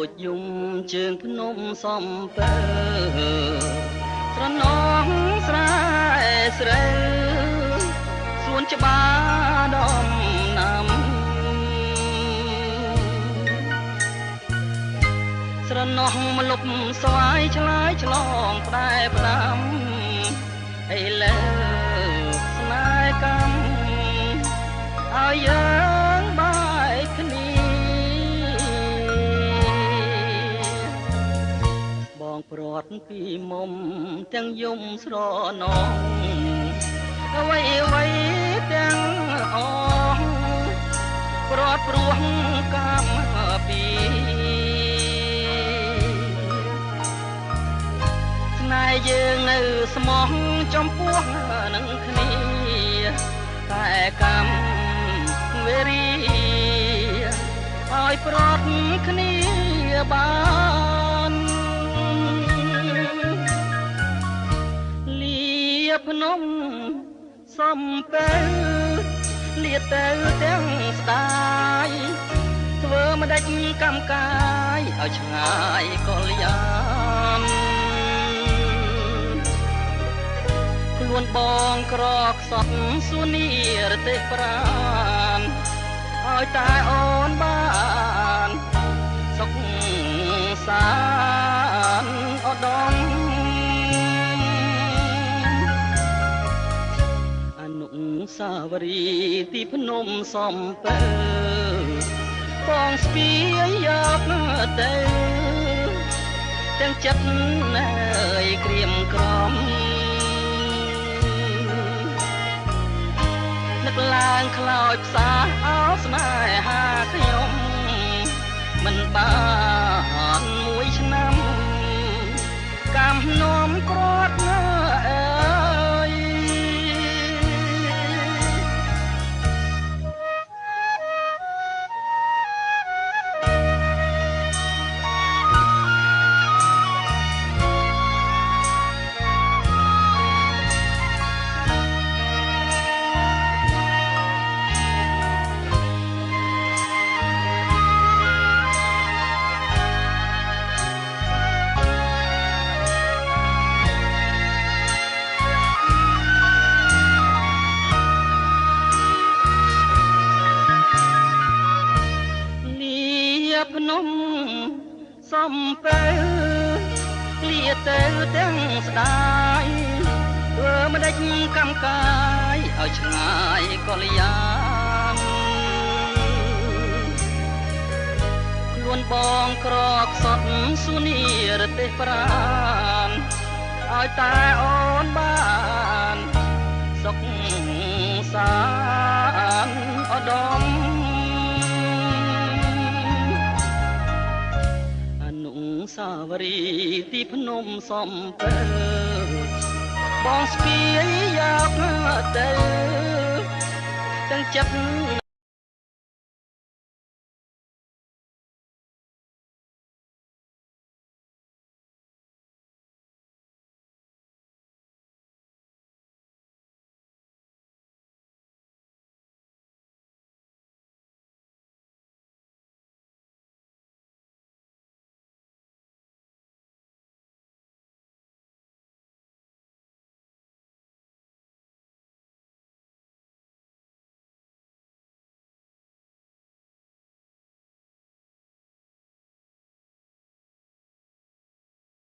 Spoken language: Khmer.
ចយំជើងភ្នំសំពើស្រណងស្រែស្រូវសួនច្បារដំណាំស្រណោះម្លប់ស្វាយឆ្លើយឆ្លងផ្ដែផ្ដាំឥឡូវស្នេហ៍កម្មឲ្យយើងបែកគ្នាបងព្រាត់ពីមុំទាំងយំស្រណងអ្វីអ្វីទាំងអស់ព្រាត់ព្រោះកម្មពីស្នេហ៍យើងនៅស្មោះចំពោះនឹងគ្នាតែកម្មវេរីឲ្យព្រាត់គ្នាបានលាភ្នំសំពៅលាទៅទាំងស្ដាយធ្វើមិនដេចកម្មកាយឲ្យឆ្ងាយកលយានខ្លួនបងក្រខ្សត់សួននីរទេសប្រានឲ្យតែអូនបានសុខសានឧត្តមអនុសាវរីយ៍ទីភ្នំសំពើបងស្ពាយយកទៅទាំងចិត្តណើយក្រៀមក្រំនឹកឡើងខ្លោចផ្សាអោស្នេហាខ្ញុំមិនបានមួយឆ្នាំកម្មនោមក្រាត់ណាអើយភ្នំសំពៅលាទៅទាំងស្ដាយធ្វើមិនដេចកម្មកាយឲ្យឆ្ងាយកលយានខ្លួនបងក្រខ្សត់សួននីរទេសប្រានឲ្យតែអូនបានសុខសានឧត្តមសាវរីយ៍ទីភ្នំសំពើបងស្ពាយយកទៅទាំងចិត្ត